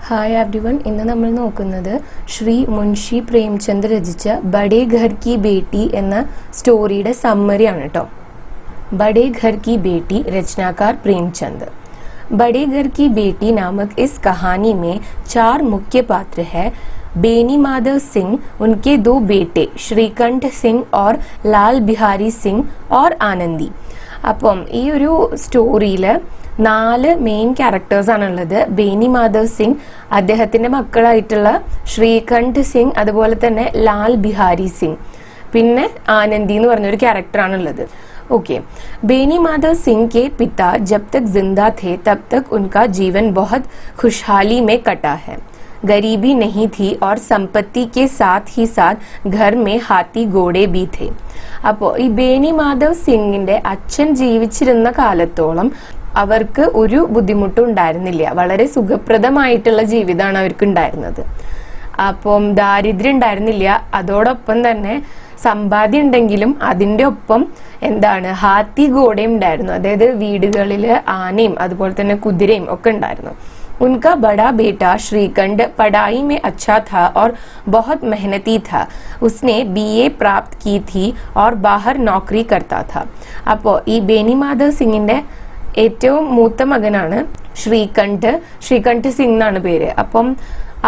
Hi everyone, ഇന്ന് നമ്മൾ നോക്കുന്നത് ശ്രീ മുൻഷി പ്രേംചന്ദ് രചിച്ച ബഡേ ഘർ കി ബേട്ടി എന്ന സ്റ്റോറിയുടെ സമ്മറിയാണ് കേട്ടോ. बड़े घर की बेटी रचनाकार प्रेमचंद. बड़े घर की बेटी नामक इस कहानी में 4 मुख्य पात्र है. बेनी माधव सिंह, उनके 2 बेटे श्रीकंठ सिंह और लाल बिहारी सिंह और आनंदी. അപ്പം ഈ ഒരു സ്റ്റോറിയിൽ 4 മെയിൻ ക്യാരക്ടേഴ്സ് ആണുള്ളത്. ബേനി മാധവ് സിംഗ്, അദ്ദേഹത്തിന്റെ മക്കളായിട്ടുള്ള ശ്രീകണ്ഠ് സിംഗ്, അതുപോലെ തന്നെ ലാൽ ബിഹാരി സിംഗ്, പിന്നെ ആനന്ദി എന്ന് പറഞ്ഞൊരു ക്യാരക്ടറാണുള്ളത്. ओके. बेनी माधव सिंह के पिता जब तक जिंदा थे तब तक उनका जीवन बहुत खुशहाली में कटा है. गरीबी नहीं थी और संपत्ति के साथ ही साथ घर में हाथी घोड़े भी थे. അപ്പോൾ ഈ ബേനി മാധവ് സിംഗിന്റെ അച്ഛൻ ജീവിച്ചിരുന്ന കാലത്തോളം അവർക്ക് ഒരു ബുദ്ധിമുട്ടും ഉണ്ടായിരുന്നില്ല. വളരെ സുഖപ്രദമായിട്ടുള്ള ജീവിതമാണ് അവർക്ക് ഉണ്ടായിരുന്നത്. അപ്പം ദാരിദ്ര്യം ഉണ്ടായിരുന്നില്ല. അതോടൊപ്പം തന്നെ സമ്പാദ്യം ഉണ്ടെങ്കിലും അതിന്റെ ഒപ്പം എന്താണ് ഹാത്തി ഘോടയും ഉണ്ടായിരുന്നു. അതായത് വീടുകളിൽ ആനയും അതുപോലെ തന്നെ കുതിരയും ഒക്കെ ഉണ്ടായിരുന്നു. उनका बड़ा बेटा श्रीकंठ पढ़ाई में अच्छा था और बहुत मेहनती था. उसने BA प्राप्त की थी और बाहर नौकरी करता था. അപ്പോൾ ഈ ബേനി മാധവ് സിംഗിന്റെ ഏറ്റവും മൂത്ത മകനാണ് ശ്രീകണ്ഠ് സിംഗ് എന്നാണ് പേര്. അപ്പം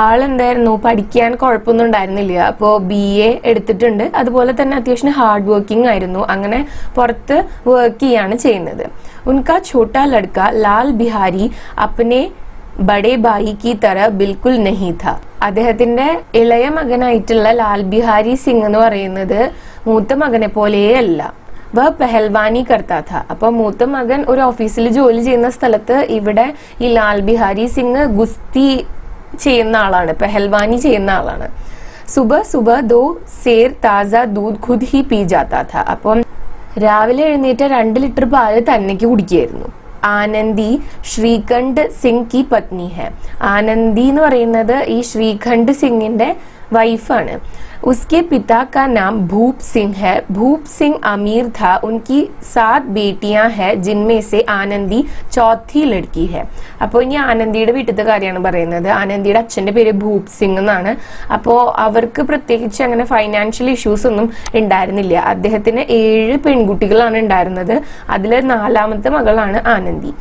ആളെന്തായിരുന്നു, പഠിക്കാൻ കുഴപ്പമൊന്നും ഉണ്ടായിരുന്നില്ല. അപ്പോൾ BA എടുത്തിട്ടുണ്ട്. അതുപോലെ തന്നെ അത്യാവശ്യം ഹാർഡ് വർക്കിംഗ് ആയിരുന്നു. അങ്ങനെ പുറത്ത് വർക്ക് ചെയ്യാണ് ചെയ്യുന്നത്. ഉൻകാ ഛോട്ടാ ലഡ്ക ലാൽ ബിഹാരി അപ്നെ ബഡേ ബായി കി തര ബിൽക്കുൽ നഹി ഥ. അദ്ദേഹത്തിന്റെ ഇളയ മകനായിട്ടുള്ള ലാൽ ബിഹാരി സിംഗ് എന്ന് പറയുന്നത് മൂത്ത മകനെ പോലെയേ അല്ല. വ പെഹൽവാനി കർത്താ ഥ. അപ്പൊ മൂത്ത മകൻ ഒരു ഓഫീസിൽ ജോലി ചെയ്യുന്ന സ്ഥലത്ത് ഇവിടെ ഈ ലാൽ ബിഹാരി സിംഗ് ഗുസ്തി ചെയ്യുന്ന ആളാണ്, പെഹൽവാനി ചെയ്യുന്ന ആളാണ്. സുബ ദോ സേർ താസ ദൂത് ഖുദ് ഹി പീ ജാത്താ ഥ. അപ്പം രാവിലെ എഴുന്നേറ്റ 2 ലിറ്റർ പാല് തന്നേക്ക് കുടിക്കായിരുന്നു. ആനന്ദി ശ്രീകണ്ഠ് സിംഗ് കി പത്നി ഹെ. ആനന്ദി എന്ന് പറയുന്നത് ഈ ശ്രീകണ്ഠ് സിംഗിന്റെ വൈഫാണ്. उसके पिता का नाम भूप सिंह है. भूप सिंह अमीर था. उनकी 7 बेटियां हैं जिनमें से ആനന്ദി ചौथी ലഡ്കി है. അപ്പോൾ ഇനി ആനന്ദിയുടെ വീട്ടിലത്തെ കാര്യമാണ് പറയുന്നത്. ആനന്ദിയുടെ അച്ഛന്റെ പേര് ഭൂപ് സിംഗ് എന്നാണ്. അപ്പോൾ അവർക്ക് പ്രത്യേകിച്ച് അങ്ങനെ ഫൈനാൻഷ്യൽ ഇഷ്യൂസ് ഒന്നും ഉണ്ടായിരുന്നില്ല. അദ്ദേഹത്തിന് 7 പെൺകുട്ടികളാണ് ഉണ്ടായിരുന്നത്. അതിൽ 4ാമത്തെ മകളാണ് ആനന്ദി.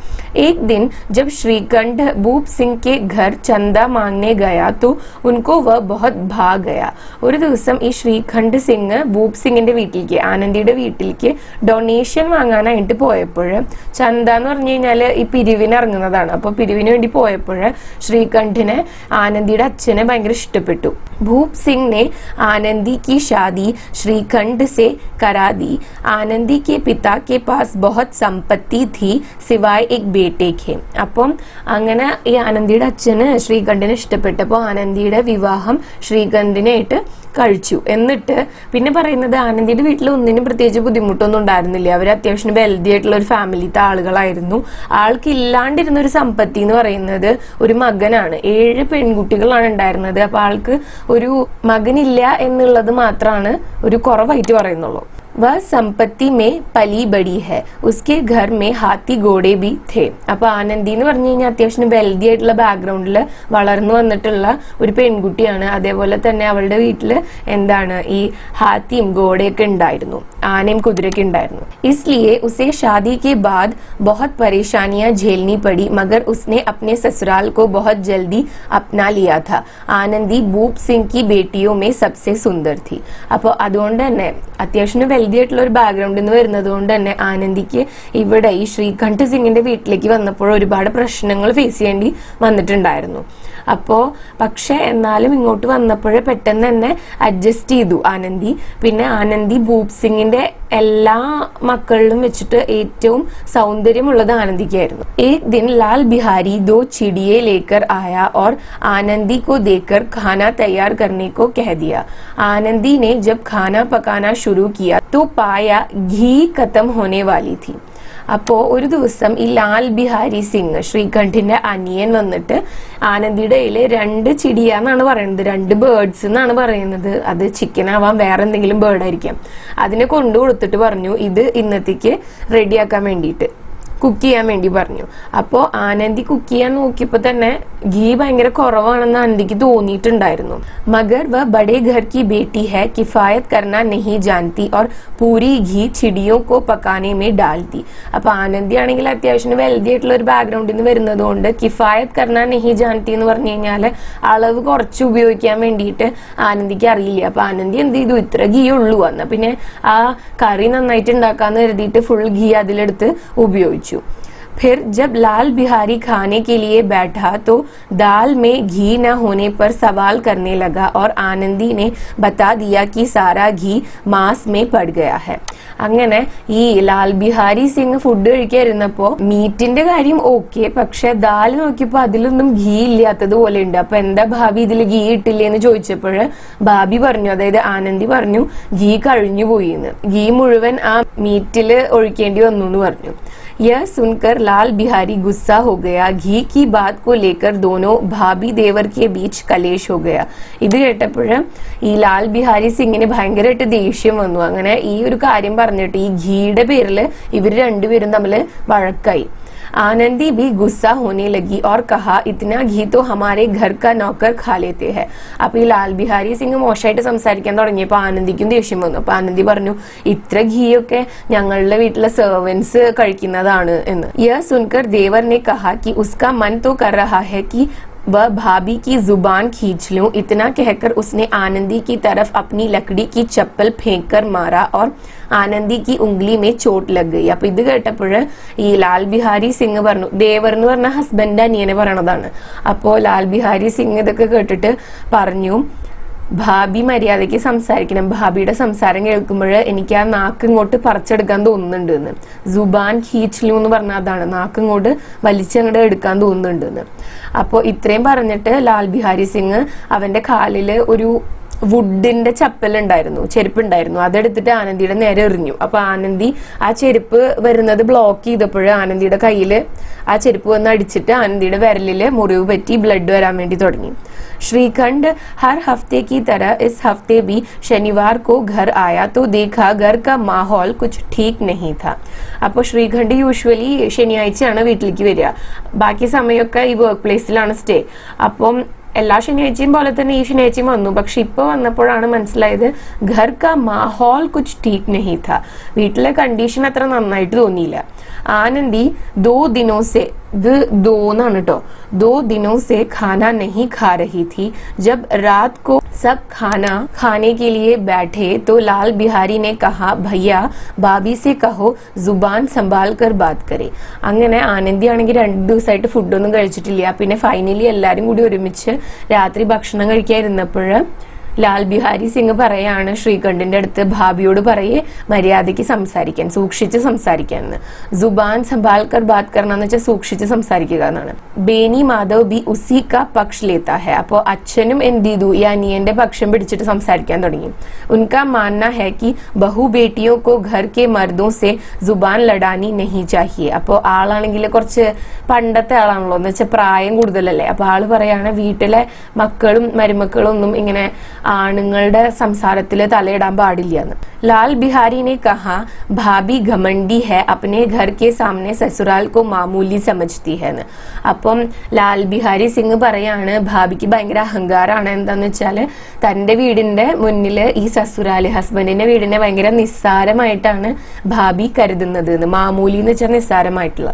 एक दिन जब श्रीकंठ भूप सिंह के घर चंदा मांगने गया तो उनको वह बहुत भाग गया. ഒരു ദിവസം ഈ ശ്രീകണ്ഠ് സിംഗ് ഭൂപ് സിംഗിന്റെ വീട്ടിലേക്ക്, ആനന്ദിയുടെ വീട്ടിലേക്ക് ഡൊണേഷൻ വാങ്ങാനായിട്ട് പോയപ്പോൾ, ചന്ത എന്ന് പറഞ്ഞു കഴിഞ്ഞാല് ഈ പിരിവിന് ഇറങ്ങുന്നതാണ്. അപ്പൊ പിരിവിന് വേണ്ടി പോയപ്പോൾ ശ്രീകണ്ഠിനെ ആനന്ദിയുടെ അച്ഛനെ ഭയങ്കര ഇഷ്ടപ്പെട്ടു. भूप सिंह ने आनंदी की शादी श्रीकंठ से करा दी. आनंदी के पिता के पास बहुत संपत्ति थी सिवाय एक बेटे के. അപ്പം അങ്ങനെ ഈ ആനന്ദിയുടെ അച്ഛന് ശ്രീകണ്ഠിനെ ഇഷ്ടപ്പെട്ടപ്പോൾ ആനന്ദിയുടെ വിവാഹം ശ്രീകണ്ഠിനായിട്ട് കഴിച്ചു. എന്നിട്ട് പിന്നെ പറയുന്നത് ആനന്ദിയുടെ വീട്ടിൽ ഒന്നിനും പ്രത്യേകിച്ച് ബുദ്ധിമുട്ടൊന്നും ഉണ്ടായിരുന്നില്ല. അവർ അത്യാവശ്യം വെൽതി ആയിട്ടുള്ള ഒരു ഫാമിലിത്തെ ആളുകളായിരുന്നു. ആൾക്ക് ഇല്ലാണ്ടിരുന്ന ഒരു സമ്പത്തി എന്ന് പറയുന്നത് ഒരു മകനാണ്. 7 പെൺകുട്ടികളാണ് ഉണ്ടായിരുന്നത്. അപ്പൊ ആൾക്ക് ഒരു മകനില്ല എന്നുള്ളത് മാത്രമാണ് ഒരു കുറവായിട്ട് പറയുന്നുള്ളൂ. वह संपत्ति में पली बड़ी है. उसके घर में हाथी घोड़े भी थे. അപ്പൊ ആനന്ദി എന്ന് പറഞ്ഞു കഴിഞ്ഞാൽ അത്യാവശ്യം വെൽതി ആയിട്ടുള്ള ബാക്ക്ഗ്രൗണ്ടിൽ വളർന്നു വന്നിട്ടുള്ള ഒരു പെൺകുട്ടിയാണ്. അതേപോലെ തന്നെ അവളുടെ വീട്ടില് എന്താണ് ഈ ഹാത്തിയും ഘോടയൊക്കെ ഉണ്ടായിരുന്നു, ആനയും കുതിരയൊക്കെ ഉണ്ടായിരുന്നു. इसलिए उसे शादी के बाद बहुत परेशानियां झेलनी पड़ी मगर उसने अपने ससुराल को बहुत जल्दी अपना लिया था. ആനന്ദി ഭൂപ് സിംഗ് की बेटियों में सबसे सुंदर थी. അപ്പോൾ അതുകൊണ്ട് തന്നെ അത്യാവശ്യം വെൽതി ആയിട്ടുള്ള ഒരു ബാക്ക്ഗ്രൗണ്ടിൽ നിന്ന് വരുന്നത് കൊണ്ട് തന്നെ ആനന്ദിക്ക് ഇവിടെ ഈ ശ്രീകണ്ഠ് സിംഗിന്റെ വീട്ടിലേക്ക് വന്നപ്പോൾ ഒരുപാട് പ്രശ്നങ്ങൾ ഫേസ് ചെയ്യേണ്ടി വന്നിട്ടുണ്ടായിരുന്നു. അപ്പോ പക്ഷെ എന്നാലും ഇങ്ങോട്ട് വന്നപ്പോഴേ പെട്ടെന്ന് തന്നെ അഡ്ജസ്റ്റ് ചെയ്തു ആനന്ദി. പിന്നെ ആനന്ദി ഭൂപ് സിംഗിന്റെ എല്ലാ മക്കളിലും വെച്ചിട്ട് ഏറ്റവും സൗന്ദര്യമുള്ളത് ആനന്ദിക്കായിരുന്നു. एक दिन लाल बिहारी 2 चिड़िए लेकर आया और आनंदी को देखकर खाना तैयार करने को कह दिया. आनंदी ने जब खाना पकाना शुरू किया तो पाया घी खत्म होने वाली थी. അപ്പോ ഒരു ദിവസം ഈ ലാൽ ബിഹാരി സിംഗ്, ശ്രീകണ്ഠിന്റെ അനിയൻ, വന്നിട്ട് ആനന്ദിയുടെ കയ്യില് 2 ചിടിയ എന്നാണ് പറയുന്നത്, 2 ബേർഡ്സ് എന്നാണ് പറയുന്നത്. അത് ചിക്കൻ ആവാം, വേറെ എന്തെങ്കിലും ബേർഡ് ആയിരിക്കാം. അതിനെ കൊണ്ടു കൊടുത്തിട്ട് പറഞ്ഞു ഇത് ഇന്നത്തേക്ക് റെഡിയാക്കാൻ വേണ്ടിയിട്ട്. കുക്ക് ചെയ്യാൻ വേണ്ടി പറഞ്ഞു. അപ്പോൾ ആനന്ദി കുക്ക് ചെയ്യാൻ നോക്കിയപ്പോൾ തന്നെ ഘീ ഭയങ്കര കുറവാണെന്ന് ആനന്ദിക്ക് തോന്നിയിട്ടുണ്ടായിരുന്നു. മഗർ വ ബഡേ ഘർ കി ബേട്ടി ഹൈ, കിഫായത്ത് കർനാ നഹീ ജാൻതി और पूरी घी चिड़ियों को पकाने में डालती. അപ്പൊ ആനന്ദി ആണെങ്കിൽ അത്യാവശ്യം വെൽതി ആയിട്ടുള്ള ഒരു ബാക്ക്ഗ്രൗണ്ടിൽ നിന്ന് വരുന്നത് കൊണ്ട് കിഫായത്ത് കർനാ നഹീ ജാൻതി എന്ന് പറഞ്ഞു കഴിഞ്ഞാൽ അളവ് കുറച്ച് ഉപയോഗിക്കാൻ വേണ്ടിയിട്ട് ആനന്ദിക്ക് അറിയില്ല. അപ്പൊ ആനന്ദി എന്ത് ചെയ്തു, ഇത്ര ഘീ ഉള്ളൂ എന്നാ പിന്നെ ആ കറി നന്നായിട്ട് ഉണ്ടാക്കാന്ന് കരുതിയിട്ട് ഫുൾ ഘീ അതിലെടുത്ത് ഉപയോഗിച്ചു. फिर जब लाल बिहारी खाने के लिए बैठा तो दाल में घी न होने पर सवाल करने लगा और आनंदी ने बता दिया कि सारा घी मांस में पड़ गया है. അങ്ങനെ ഈ ലാൽ ബിഹാരി സിംഗ് ഫുഡ് കഴിക്കാതിരുന്നപ്പോ മീറ്റിന്റെ കാര്യം ഓക്കെ, പക്ഷെ ദാൽ നോക്കിയപ്പോ അതിലൊന്നും ഘീ ഇല്ലാത്തതുപോലെ ഉണ്ട്. അപ്പൊ എന്താ ഭാബി ഇതിൽ ഘീ ഇട്ടില്ലേ എന്ന് ചോദിച്ചപ്പോൾ ഭാബി പറഞ്ഞു, അതായത് ആനന്ദി പറഞ്ഞു, ഘീ കഴിഞ്ഞു പോയി എന്ന്. ഘീ മുഴുവൻ ആ മീറ്റില് ഒഴിക്കേണ്ടി വന്നു എന്ന് പറഞ്ഞു. यह सुनकर लाल बिहारी गुस्सा हो गया. घी की बात को लेकर दोनों भाभी देवर के बीच कलेश हो गया. ഇത് കേട്ടപ്പോൾ ഈ ലാൽ ബിഹാരി സിംഗിന് ഭയങ്കരമായിട്ട് ദേഷ്യം വന്നു. അങ്ങനെ ഈ ഒരു കാര്യം പറഞ്ഞിട്ട് ഈ ഘീയുടെ പേരിൽ ഇവർ രണ്ടുപേരും തമ്മിൽ വഴക്കായി. आनंदी भी गुस्सा होने लगी और कहा, इतना घी तो हमारे घर का नौकर खा लेते हैं. അപ്പൊ ഈ ലാൽ ബിഹാരി സിംഗ് മോശമായിട്ട് സംസാരിക്കാൻ തുടങ്ങിയപ്പോൾ ആനന്ദിക്കും ദേഷ്യം വന്നു. അപ്പൊ ആനന്ദി പറഞ്ഞു, ഇത്ര ഘീയൊക്കെ ഞങ്ങളുടെ വീട്ടിലെ സെർവൻസ് കഴിക്കുന്നതാണ് എന്ന്. यह सुनकर देवर ने कहा कि उसका मन तो कर रहा है कि वह भाभी की जुबान खींच लूं. इतना कहकर उसने आनंदी की तरफ अपनी लकड़ी की चप्पल फेंक कर मारा और ആനന്ദി की उंगली में चोट लग गई. അപ്പൊ ഇത് കേട്ടപ്പോൾ ഈ ലാൽ ബിഹാരി സിംഗ് പറഞ്ഞു, ദേവർ എന്ന് പറഞ്ഞ ഹസ്ബൻഡ് അനിയനെ പറയണതാണ്. അപ്പോ ലാൽ ബിഹാരി സിംഗ് ഇതൊക്കെ കേട്ടിട്ട് പറഞ്ഞു, ഭാബി മര്യാദയ്ക്ക് സംസാരിക്കണം. ഭാബിയുടെ സംസാരം കേൾക്കുമ്പോൾ എനിക്ക് ആ നാക്ക് ഇങ്ങോട്ട് പറിച്ചെടുക്കാൻ തോന്നുന്നുണ്ട് എന്ന്. ജുബാൻ ഖീച്ച്ലു എന്ന് പറഞ്ഞാൽ അതാണ്, നാക്ക് ഇങ്ങോട്ട് വലിച്ചങ്ങോട്ട് എടുക്കാൻ തോന്നുന്നുണ്ട് എന്ന്. അപ്പോൾ ഇത്രയും പറഞ്ഞിട്ട് ലാൽ ബിഹാരി സിംഗ് അവന്റെ കാലില് ഒരു വുഡിന്റെ ചപ്പലുണ്ടായിരുന്നു, ചെരുപ്പുണ്ടായിരുന്നു, അതെടുത്തിട്ട് ആനന്ദിയുടെ നേരെ എറിഞ്ഞു. അപ്പൊ ആനന്ദി ആ ചെരുപ്പ് വരുന്നത് ബ്ലോക്ക് ചെയ്തപ്പോൾ ആനന്ദിയുടെ കയ്യില് ആ ചെരുപ്പ് വന്ന് അടിച്ചിട്ട് ആനന്ദിയുടെ വിരലില് മുറിവ് പറ്റി ബ്ലഡ് വരാൻ വേണ്ടി തുടങ്ങി. श्रीखंड हर हफ्ते की तरह इस हफ्ते भी शनिवार को घर आया तो देखा घर का माहौल कुछ ठीक नहीं था. അപ്പോൾ ശ്രീഖണ്ഡ് യൂഷ്വലി ശനിയാഴ്ചയാണ് വീട്ടിലേക്ക് വരിക, ബാക്കി സമയമൊക്കെ ഈ വർക്ക് പ്ലേസിലാണ് സ്റ്റേ. അപ്പം എല്ലാ ശനിയാഴ്ചയും പോലെ തന്നെ ഈ ശനിയാഴ്ചയും വന്നു. പക്ഷെ ഇപ്പൊ വന്നപ്പോഴാണ് മനസ്സിലായത് ഘർ കാ മാഹോൾ കുച്ച് ടീക് നഹീ था. വീട്ടിലെ കണ്ടീഷൻ അത്ര നന്നായിട്ട് തോന്നിയില്ല. ആനന്ദി ദോ ദിനോ സെ, ഇത് ദോ എന്നാണ് കേട്ടോ, दो दिनों से खाना नहीं खा रही थी. जब रात को सब खाना खाने के लिए बैठे तो लाल बिहारी ने कहा, भैया भाभी से कहो जुबान संभाल कर बात करे. അങ്ങനെ ആനന്ദി ആണെങ്കിൽ 2 ദിവസമായിട്ട് ഫുഡൊന്നും കഴിച്ചിട്ടില്ല. പിന്നെ ഫൈനലി എല്ലാരും കൂടി ഒരുമിച്ച് രാത്രി ഭക്ഷണം കഴിക്കാതിരുന്നപ്പോൾ ലാൽ ബിഹാരി സിംഗ് പറയാണ് ശ്രീകണ്ഠിന്റെ അടുത്ത്, ഭാബിയോട് പറയേ മര്യാദയ്ക്ക് സംസാരിക്കാൻ, സൂക്ഷിച്ച് സംസാരിക്കാൻ എന്ന്. ജുബാൻ സംഭാൽക്കർ ബാത് കർണ എന്ന് വെച്ചാൽ സൂക്ഷിച്ച് സംസാരിക്കുക എന്നാണ്. ബേനി മാധവ് ബി ഉസി കാ പക്ഷ് ലേത്താ ഹെ. അപ്പോ അച്ഛനും എന്ത് ചെയ്തു, ഈ അനിയന്റെ പക്ഷം പിടിച്ചിട്ട് സംസാരിക്കാൻ തുടങ്ങി. ഉൻകാ മാനന ഹെ കി ബഹു ബേട്ടിയോ കോ ഘർ കെ മർദോ സെ ജുബാൻ ലഡാനി നഹി ചാഹിയെ. അപ്പോ ആളാണെങ്കിൽ കുറച്ച് പണ്ടത്തെ ആളാണല്ലോ, എന്ന് വെച്ചാൽ പ്രായം കൂടുതലല്ലേ. അപ്പൊ ആള് പറയാണ് വീട്ടിലെ മക്കളും മരുമക്കളും ഒന്നും ഇങ്ങനെ ആണുങ്ങളുടെ സംസാരത്തിൽ തലയിടാൻ പാടില്ല എന്ന്. ലാൽ ബിഹാരി ने कहा, भाभी घमंडी है, अपने घर के सामने ससुराल को मामूली समझती है എന്ന്. അപ്പം ലാൽ ബിഹാരി സിംഗ് പറയാണ് ഭാബിക്ക് ഭയങ്കര അഹങ്കാരാണ്. എന്താന്ന് വെച്ചാല് തന്റെ വീടിന്റെ മുന്നില് ഈ സസുരാല് ഹസ്ബൻഡിന്റെ വീടിനെ ഭയങ്കര നിസ്സാരമായിട്ടാണ് ഭാബി കരുതുന്നത് എന്ന്. മാമൂലി എന്ന് വെച്ചാൽ നിസ്സാരമായിട്ടുള്ള,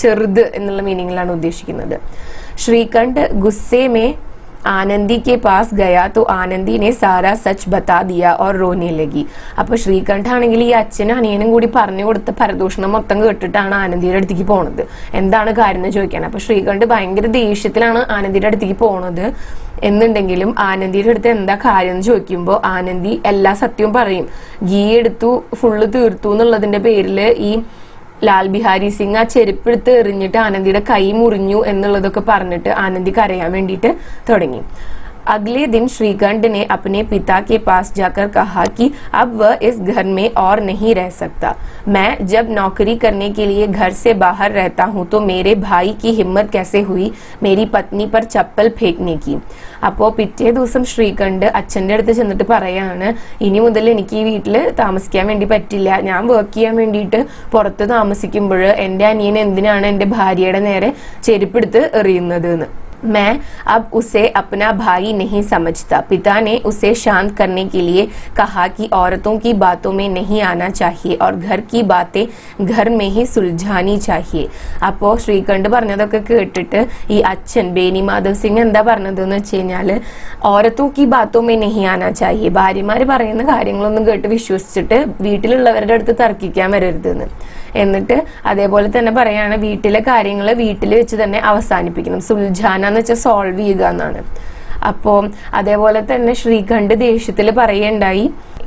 ചെറുത് എന്നുള്ള മീനിങ്ങിലാണ് ഉദ്ദേശിക്കുന്നത്. ശ്രീകണ്ഠ് ഗുസ്സേ മേ ആനന്ദി के पास गया तो ആനന്ദി ने सारा सच बता दिया और रोने लगी. അപ്പൊ ശ്രീകണ്ഠ ആണെങ്കിൽ ഈ അച്ഛനും അനിയനും കൂടി പറഞ്ഞു കൊടുത്ത പരദൂഷണം മൊത്തം കേട്ടിട്ടാണ് ആനന്ദിയുടെ അടുത്തേക്ക് പോണത്. എന്താണ് കാര്യം എന്ന് ചോദിക്കാൻ. അപ്പൊ ശ്രീകണ്ഠ് ഭയങ്കര ദേഷ്യത്തിലാണ് ആനന്ദിയുടെ അടുത്തേക്ക് പോണത്. എന്നുണ്ടെങ്കിലും ആനന്ദിയുടെ അടുത്ത് എന്താ കാര്യം എന്ന് ചോദിക്കുമ്പോൾ ആനന്ദി എല്ലാ സത്യവും പറയും. ഗീ എടുത്തു ഫുള്ള് തീർത്തു എന്നുള്ളതിന്റെ പേരില് ഈ ലാൽ ബിഹാരി സിംഗ് ആ ചെരുപ്പെടുത്ത് എറിഞ്ഞിട്ട് ആനന്ദിയുടെ കൈ മുറിഞ്ഞു എന്നുള്ളതൊക്കെ പറഞ്ഞിട്ട് ആനന്ദി കരയാൻ വേണ്ടിയിട്ട് തുടങ്ങി. अगले दिन श्रीखंड ने अपने पिता के पास जाकर कहा कि अब वह इस घर में और नहीं रह सकता। मैं जब नौकरी करने के लिए घर से बाहर रहता हूँ तो मेरे भाई की हिम्मत कैसे हुई मेरी पत्नी पर चप्पल फेंकने की। അപ്പോൾ പിറ്റേ ദിവസം ശ്രീകണ്ഠ് അച്ഛൻ്റെ അടുത്ത് ചെന്നിട്ട് പറയാണ്, ഇനി മുതൽ എനിക്ക് ഈ വീട്ടിൽ താമസിക്കാൻ വേണ്ടി പറ്റില്ല, ഞാൻ വർക്ക് ചെയ്യാൻ വേണ്ടിയിട്ട് പുറത്ത് താമസിക്കുമ്പോൾ എൻ്റെ അനിയൻ എന്തിനാണ് എൻ്റെ ഭാര്യയുടെ നേരെ ചെരുപ്പെടുത്ത് എറിയുന്നത് എന്ന്। मैं अब उसे अपना भाई नहीं समझता। पिता ने उसे शांत करने के लिए कहा कि औरतों की बातों में नहीं आना चाहिए और घर की बातें घर में ही सुलझानी चाहिए। അപ്പോൾ ശ്രീകണ്ഠ് പറഞ്ഞതൊക്കെ കേട്ടിട്ട് ഈ അച്ഛൻ ബേനി മാധവ് സിംഗ് എന്താ പറഞ്ഞതെന്ന് വെച്ച് കഴിഞ്ഞാല് ഓരത്തോ കി ബാത്തോ മേ നഹി ആനാ ചാഹിയെ, ഭാര്യമാര് പറയുന്ന കാര്യങ്ങളൊന്നും കേട്ട് വിശ്വസിച്ചിട്ട് വീട്ടിലുള്ളവരുടെ അടുത്ത് തർക്കിക്കാൻ വരരുതെന്ന്। എന്നിട്ട് അതേപോലെ തന്നെ പറയാണ് വീട്ടിലെ കാര്യങ്ങൾ വീട്ടിൽ വെച്ച് തന്നെ അവസാനിപ്പിക്കണം, സുൽജാന എന്ന് വെച്ചാൽ സോൾവ് ചെയ്യുക എന്നാണ്। അപ്പോൾ അതേപോലെ തന്നെ ശ്രീകണ്ഠ് ദേഷ്യത്തിൽ പറയുണ്ടായി,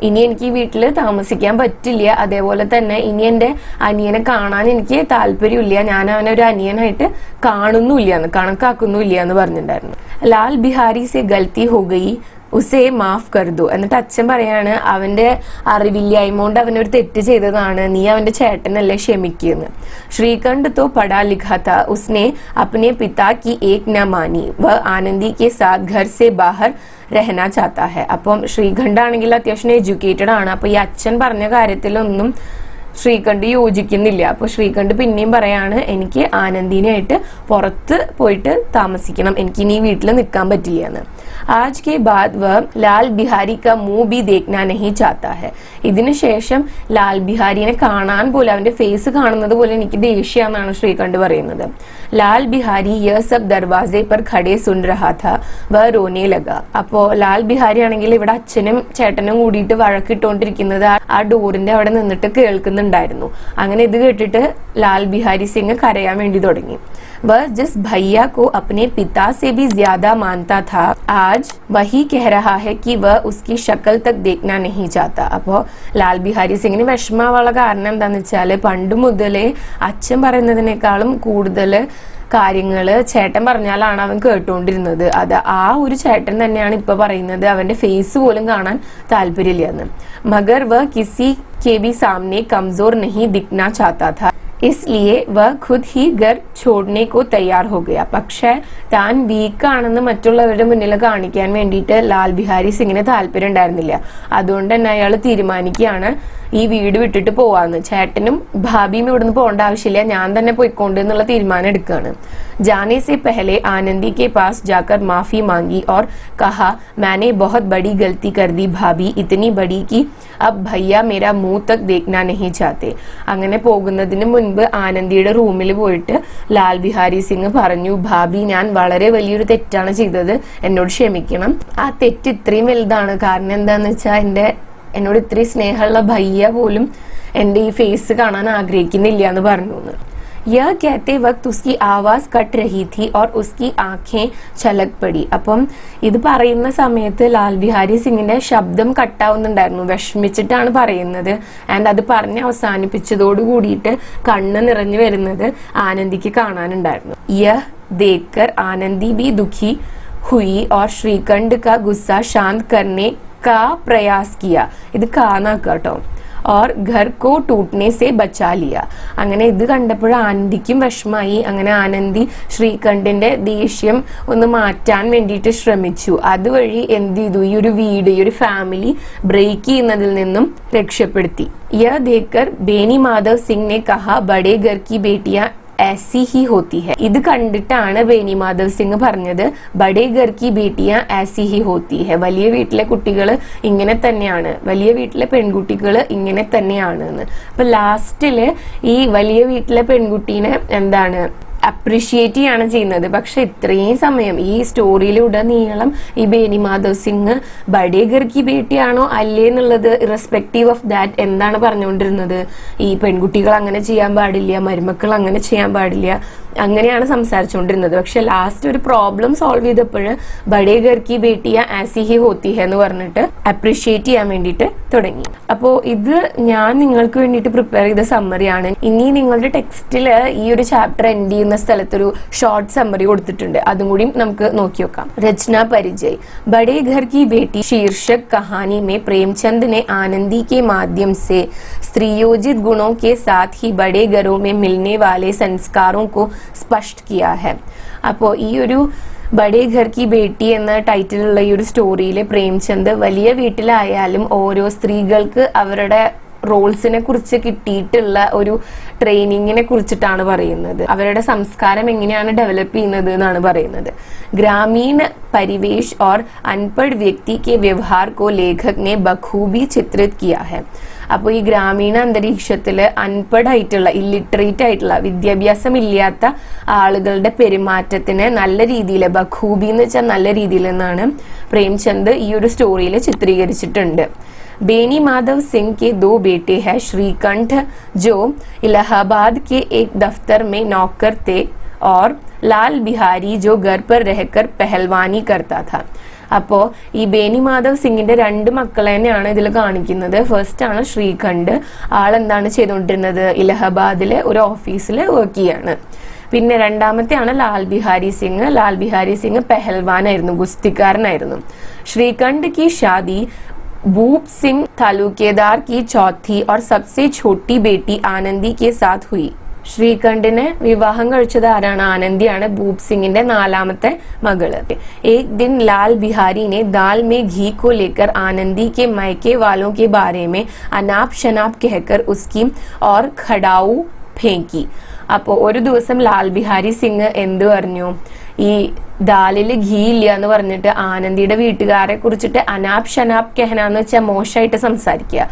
ഇനി എനിക്ക് ഈ വീട്ടിൽ താമസിക്കാൻ പറ്റില്ല, അതേപോലെ തന്നെ ഇനി എൻ്റെ അനിയനെ കാണാൻ എനിക്ക് താല്പര്യമില്ല, ഞാൻ അവനെ ഒരു അനിയനായിട്ട് കാണുന്നുമില്ല, കണക്കാക്കുന്നുമില്ല എന്ന് പറഞ്ഞിട്ടുണ്ടായിരുന്നു। ലാൽ ബിഹാരി സെ ഗൽത്തി ഹോ ഗയി ഉസേ മാഫ് കർദോ, എന്നിട്ട് അച്ഛൻ പറയാണ് അവന്റെ അറിവില്ലായ്മ കൊണ്ട് അവനൊരു തെറ്റ് ചെയ്തതാണ്, നീ അവന്റെ ചേട്ടനല്ലേ ക്ഷമിക്കുന്നു। ശ്രീകണ്ഠ് तो पढ़ा लिखा था, उसने अपने पिता की एक न मानी, वह आनंदी के साथ घर से बाहर रहना चाहता है। അപ്പം ശ്രീകണ്ഠ് ആണെങ്കിൽ അത്യാവശ്യം എഡ്യൂക്കേറ്റഡ് ആണ്, അപ്പൊ ഈ അച്ഛൻ പറഞ്ഞ കാര്യത്തിലൊന്നും ശ്രീകണ്ഠ് യോജിക്കുന്നില്ല। അപ്പൊ ശ്രീകണ്ഠ് പിന്നെയും പറയാണ് എനിക്ക് ആനന്ദിനായിട്ട് പുറത്ത് പോയിട്ട് താമസിക്കണം, എനിക്ക് ഇനി വീട്ടിൽ നിൽക്കാൻ പറ്റില്ല എന്ന്। आज के बाद वह लाल बिहारी का मुंह भी देखना नहीं चाहता है। ഇതിനു ശേഷം ലാൽ ബിഹാരിനെ കാണാൻ പോലും അവന്റെ ഫേസ് കാണുന്നത് പോലെ എനിക്ക് ദേഷ്യാന്നാണ് ശ്രീകണ്ഠ് പറയുന്നത്। ലാൽ ബിഹാരി യह सब दरवाजे पर खड़े सुन रहा था, वह रोने लगा। അപ്പോ ലാൽ ബിഹാരി ആണെങ്കിൽ ഇവിടെ അച്ഛനും ചേട്ടനും കൂടിയിട്ട് വഴക്കിട്ടോണ്ടിരിക്കുന്നത് ആ ഡോറിന്റെ അവിടെ നിന്നിട്ട് കേൾക്കുന്നുണ്ടായിരുന്നു। അങ്ങനെ ഇത് കേട്ടിട്ട് ലാൽ ബിഹാരി സിംഗ് കരയാൻ വേണ്ടി തുടങ്ങി। वह जिस भैया को अपने पिता से भी ज्यादा मानता था, आज वही कह रहा है कि वह उसकी शक्ल तक देखना नहीं चाहता। അപ്പോൾ ലാൽ ബിഹാരി സിംഗിന് വിഷമാവാനുള്ള കാരണം എന്താന്ന് വെച്ചാല് പണ്ട് മുതലേ അച്ഛൻ പറയുന്നതിനേക്കാളും കൂടുതൽ കാര്യങ്ങള് ചേട്ടൻ പറഞ്ഞാലാണ് അവൻ കേട്ടുകൊണ്ടിരുന്നത്, അത് ആ ഒരു ചേട്ടൻ തന്നെയാണ് ഇപ്പൊ പറയുന്നത് അവന്റെ ഫേസ് പോലും കാണാൻ താല്പര്യമില്ലെന്ന്। മഗർ വ കിസി കെ ബി സാമനെ കംസോർ നഹി ദിഖ്നാ ചാഹതാ था, इसलिए वह खुद ही घर छोड़ने को तैयार हो गया। പക്ഷേ താൻ വീക്കാണെന്ന് മറ്റുള്ളവരുടെ മുന്നിൽ കാണിക്കാൻ വേണ്ടിയിട്ട് ലാൽ ബിഹാരി സിംഗിന് താല്പര്യം ഉണ്ടായിരുന്നില്ല, അതുകൊണ്ട് തന്നെ അയാൾ തീരുമാനിക്കുകയാണ് ഈ വീട് വിട്ടിട്ട് പോവാന്ന്, ചേട്ടനും ഭാബിയും ഇവിടുന്ന് പോകേണ്ട ആവശ്യമില്ല, ഞാൻ തന്നെ പോയിക്കൊണ്ട് എന്നുള്ള തീരുമാനം എടുക്കുകയാണ്। जाने से पहले आनंदी के पास जाकर माफी मांगी और कहा मैंने बहुत बड़ी गलती कर दी भाभी, इतनी बड़ी कि अब भैया मेरा मुंह तक देखना नहीं चाहते। അങ്ങനെ പോകുന്നതിന് മുൻപ് ആനന്ദിയുടെ റൂമിൽ പോയിട്ട് ലാൽ ബിഹാരി സിംഗ് പറഞ്ഞു, ഭാബി ഞാൻ വളരെ വലിയൊരു തെറ്റാണ് ചെയ്തത്, എന്നോട് ക്ഷമിക്കണം, ആ തെറ്റ് ഇത്രയും വലുതാണ്, കാരണം എന്താന്ന് വെച്ചാൽ എന്നോട് ഇത്രയും സ്നേഹമുള്ള ഭയ്യ പോലും എന്റെ ഈ ഫേസ് കാണാൻ ആഗ്രഹിക്കുന്നില്ല എന്ന് പറഞ്ഞു। यह कहते वक्त उसकी आवाज कट रही थी और उसकी आंखें छलक पड़ी। അപ്പം ഇത് പറയുന്ന സമയത്ത് ലാൽ ബിഹാരി സിംഗിന്റെ ശബ്ദം കട്ടാവുന്നുണ്ടായിരുന്നു, വിഷമിച്ചിട്ടാണ് പറയുന്നത്। ആൻഡ് അത് പറഞ്ഞ് അവസാനിപ്പിച്ചതോട് കൂടിയിട്ട് കണ്ണ് നിറഞ്ഞു വരുന്നത് ആനന്ദിക്ക് കാണാനുണ്ടായിരുന്നു। यह देखकर आनंदी भी दुखी हुई और श्रीकंठ का गुस्सा शांत करने का प्रयास किया, ഇത് കാനാക്കാട്ടോ, और घर को टूटने से बचा लिया। അങ്ങനെ ഇത് കണ്ടപ്പോൾ ആനന്ദിക്കും വിഷമായി, അങ്ങനെ ആനന്ദി ശ്രീകണ്ഠിന്റെ ദേഷ്യം ഒന്ന് മാറ്റാൻ വേണ്ടിയിട്ട് ശ്രമിച്ചു, അതുവഴി എന്ത് ചെയ്തു, ഈ ഒരു വീട്, ഈ ഒരു ഫാമിലി ബ്രേക്ക് ചെയ്യുന്നതിൽ നിന്നും രക്ഷപ്പെടുത്തി। यह देखकर बेनी माधव सिंह ने कहा बड़े घर की बेटियां ऐसी ही होती है। ഇത് കണ്ടിട്ടാണ് ബേനി മാധവ് സിംഗ് പറഞ്ഞത് ബഡേ ഘർ കി ബേട്ടിയാ ऐसी ही होती है, വലിയ വീട്ടിലെ കുട്ടികൾ ഇങ്ങനെ തന്നെയാണ്, വലിയ വീട്ടിലെ പെൺകുട്ടികൾ ഇങ്ങനെ തന്നെയാണ് എന്ന്। അപ്പൊ ലാസ്റ്റില് ഈ വലിയ വീട്ടിലെ പെൺകുട്ടീനെ എന്താണ് അപ്രീഷിയേറ്റ് ചെയ്യാണ് ചെയ്യുന്നത്, പക്ഷെ ഇത്രയും സമയം ഈ സ്റ്റോറിയിലുടനീളം ഈ ബേനി മാധവ് സിംഗ് ബഡേ ഘർ കി ബേട്ടിയാണോ അല്ലേ എന്നുള്ളത് ഇറസ്പെക്റ്റീവ് ഓഫ് ദാറ്റ് എന്താണ് പറഞ്ഞുകൊണ്ടിരുന്നത്, ഈ പെൺകുട്ടികൾ അങ്ങനെ ചെയ്യാൻ പാടില്ല, മരുമക്കൾ അങ്ങനെ ചെയ്യാൻ പാടില്ല, അങ്ങനെയാണ് സംസാരിച്ചുകൊണ്ടിരുന്നത്. പക്ഷെ ലാസ്റ്റ് ഒരു പ്രോബ്ലം സോൾവ് ചെയ്തപ്പോൾ ബഡേ ഘർ കി ബേട്ടിയ ആസി ഹി ഹോത്തി ഹെ എന്ന് പറഞ്ഞിട്ട് അപ്രീഷിയേറ്റ് ചെയ്യാൻ വേണ്ടിയിട്ട് തുടങ്ങി. അപ്പോൾ ഇത് ഞാൻ നിങ്ങൾക്ക് വേണ്ടിയിട്ട് പ്രിപ്പയർ ചെയ്ത സമ്മറിയാണ്. ഇനി നിങ്ങളുടെ ടെക്സ്റ്റിൽ ഈ ഒരു ചാപ്റ്റർ എൻഡ് ചെയ്യുന്ന സ്ഥലത്തൊരു ഷോർട്ട് സമ്മറി കൊടുത്തിട്ടുണ്ട്, അതും കൂടി നമുക്ക് നോക്കി നോക്കാം. രചന പരിചയ്. ബഡേ ഘർ കി ബേട്ടി शीर्षक कहानी में प्रेमचंद ने आनंदी के माध्यम से स्त्रीयोजित गुणों के साथ ही बड़े घरों में मिलने वाले संस्कारों को स्पष्ट किया है. അപ്പോൾ ഈ ഒരു ബഡേ ഘർ കി ബേട്ടി എന്ന ടൈറ്റിലുള്ള ഈ ഒരു സ്റ്റോറിയിൽ പ്രേംചന്ദ് വലിയ വീട്ടിലായാലും ഓരോ സ്ത്രീകൾക്ക് അവരുടെ റോൾസിനെ കുറിച്ച് കിട്ടിയിട്ടുള്ള ഒരു ട്രെയിനിങ്ങിനെ കുറിച്ചിട്ടാണ് പറയുന്നത്. അവരുടെ സംസ്കാരം എങ്ങനെയാണ് ഡെവലപ്പ് ചെയ്യുന്നത് എന്നാണ് പറയുന്നത്. ഗ്രാമീण परिवेश और अनपढ़ व्यक्ति के व्यवहार को लेखक ने बखूबी चित्रित किया है. അപ്പോൾ ഈ ഗ്രാമീണ അന്തരീക്ഷത്തിൽ അൺപഡ് ആയിട്ടുള്ള ഇല്ലിറ്ററേറ്റ് ആയിട്ടുള്ള വിദ്യാഭ്യാസം ഇല്ലാത്ത ആളുകളുടെ പെരുമാറ്റത്തിന് നല്ല രീതിയിൽ, ബഖൂബി എന്ന് വെച്ചാൽ നല്ല രീതിയിൽ എന്നാണ് പ്രേംചന്ദ് ഈ ഒരു സ്റ്റോറിയിൽ ചിത്രീകരിച്ചിട്ടുണ്ട്. बेनी माधव सिंह के 2 बेटे हैं, श्रीकंठ जो इलाहाबाद के एक दफ्तर में नौकर थे और लाल बिहारी जो घर पर रहकर पहलवानी करता था. അപ്പോൾ ഈ ബേനി മാധവ് സിംഗിന്റെ 2 മക്കളെ തന്നെയാണ് ഇതിൽ കാണിക്കുന്നത്. ഫസ്റ്റ് ആണ് ശ്രീകണ്ഠ്. ആളെന്താണ് ചെയ്തുകൊണ്ടിരുന്നത്? ഇലഹബാദിലെ ഒരു ഓഫീസിൽ വർക്ക് ചെയ്യാണ്. പിന്നെ രണ്ടാമത്തെയാണ് ലാൽ ബിഹാരി സിംഗ്. ലാൽ ബിഹാരി സിംഗ് പെഹൽവാനായിരുന്നു, ഗുസ്തിക്കാരനായിരുന്നു. ശ്രീകണ്ഠ് की शादी भूप सिंह तालुकेदार की चौथी और सबसे छोटी बेटी आनंदी के साथ हुई. ശ്രീകണ്ഠിനെ വിവാഹം കഴിച്ചത് ആരാണ്? ആനന്ദിയാണ്, ഭൂപ് സിംഗിന്റെ 4ാമത്തെ മകള്. एक दिन लाल बिहारी ने दाल में घी को लेकर आनंदी के मायके वालों के बारे में अनाप शनाप कहकर उसकी और खड़ाऊ फेंकी. അപ്പോൾ ഒരു ദിവസം ലാൽ ബിഹാരി സിംഗ് എന്ത് പറഞ്ഞു? ഈ ദാലില് ഘീ ഇല്ല എന്ന് പറഞ്ഞിട്ട് ആനന്ദിയുടെ വീട്ടുകാരെ കുറിച്ചിട്ട് അനാപ് ഷനാപ് കെഹന എന്ന് വെച്ചാൽ മോശമായിട്ട് സംസാരിക്കുക.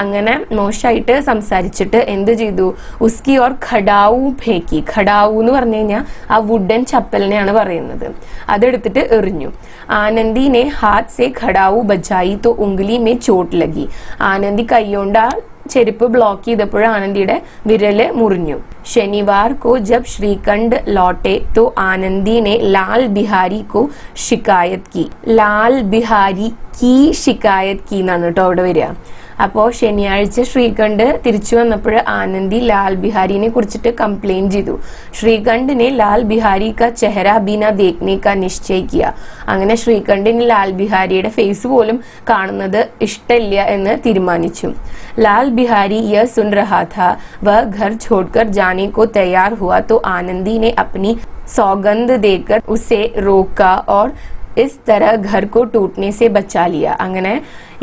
അങ്ങനെ മോശമായിട്ട് സംസാരിച്ചിട്ട് എന്ത് ചെയ്തു? ഉസ്കി ഓർ ഖഡാവു ഫേക്കി. ഖഡാവു എന്ന് പറഞ്ഞു കഴിഞ്ഞാൽ ആ വുഡൻ ചപ്പലിനെയാണ് പറയുന്നത്. അതെടുത്തിട്ട് എറിഞ്ഞു. ആനന്ദിനെ ഹാത്ത് സെ ഖഡാവു ബച്ചായി തോ ഉംഗലി മേ ചോട്ട് ലഗി. ആനന്ദി കൈകൊണ്ട് ആ ചെരുപ്പ് ബ്ലോക്ക് ചെയ്തപ്പോൾ ആനന്ദിയുടെ വിരല് മുറിഞ്ഞു. शनिवार को जब श्रीकंठ लौटे तो आनंदी ने लाल बिहारी को शिकायत की. लाल बिहारी की शिकायत की എന്നാണ് കേട്ടോ അവിടെ വരിക. അപ്പോൾ ശനിയാഴ്ച ശ്രീകണ്ഠ് തിരിച്ചു വന്നപ്പോൾ ആനന്ദി ലാൽ ബിഹാരിനെ കുറിച്ചിട്ട് കംപ്ലൈന്റ് ചെയ്തു. ശ്രീകണ്ഠിനെ ലാൽ ബിഹാരി കാ ചെഹറ ബിന ദേഖ്നെ കാ നിശ്ചയ കിയ. അങ്ങനെ ശ്രീകണ്ഠിന് ലാൽ ബിഹാരിയുടെ ഫേസ് പോലും കാണുന്നത് ഇഷ്ടമില്ല എന്ന് തീരുമാനിച്ചു. लाल बिहारी यह सुन रहा था. वह घर छोड़कर जाने को तैयार हुआ तो आनंदी ने अपनी सौगंध देकर उसे रोका और इस तरह घर को टूटने से बचा लिया. അങ്ങനെ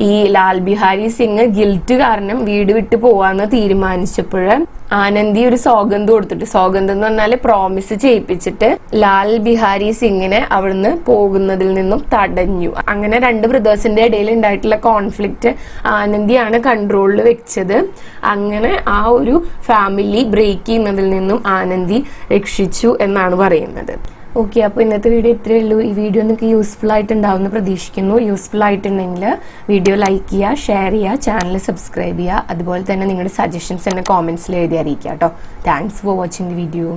ഈ ലാൽ ബിഹാരി സിംഗ് ഗിൽറ്റ് കാരണം വീട് വിട്ട് പോവാന്ന് തീരുമാനിച്ചപ്പോൾ ആനന്ദി ഒരു സൗഗന്ധ് കൊടുത്തിട്ട്, സൗഗന്ധം എന്ന് പറഞ്ഞാൽ പ്രോമിസ് ചെയ്യിപ്പിച്ചിട്ട് ലാൽ ബിഹാരി സിംഗിനെ അവിടുന്ന് പോകുന്നതിൽ നിന്നും തടഞ്ഞു. അങ്ങനെ 2 ബ്രദേഴ്സിന്റെ ഇടയിൽ ഉണ്ടായിട്ടുള്ള കോൺഫ്ലിക്റ്റ് ആനന്ദിയാണ് കൺട്രോളിൽ വെച്ചത്. അങ്ങനെ ആ ഒരു ഫാമിലി ബ്രേക്ക് ചെയ്യുന്നതിൽ നിന്നും ആനന്ദി രക്ഷിച്ചു എന്നാണ് പറയുന്നത്. ഓക്കെ, അപ്പോൾ ഇന്നത്തെ വീഡിയോ ഇത്രയേ ഉള്ളൂ. ഈ വീഡിയോ നിങ്ങൾക്ക് യൂസ്ഫുൾ ആയിട്ടുണ്ടാവുമെന്ന് പ്രതീക്ഷിക്കുന്നു. യൂസ്ഫുൾ ആയിട്ടുണ്ടെങ്കിൽ വീഡിയോ ലൈക്ക് ചെയ്യുക, ഷെയർ ചെയ്യുക, ചാനൽ സബ്സ്ക്രൈബ് ചെയ്യുക. അതുപോലെ തന്നെ നിങ്ങളുടെ സജഷൻസ് എന്നെ കോമെന്റ്സിൽ എഴുതി അറിയിക്കുക കേട്ടോ. Thanks for watching the video.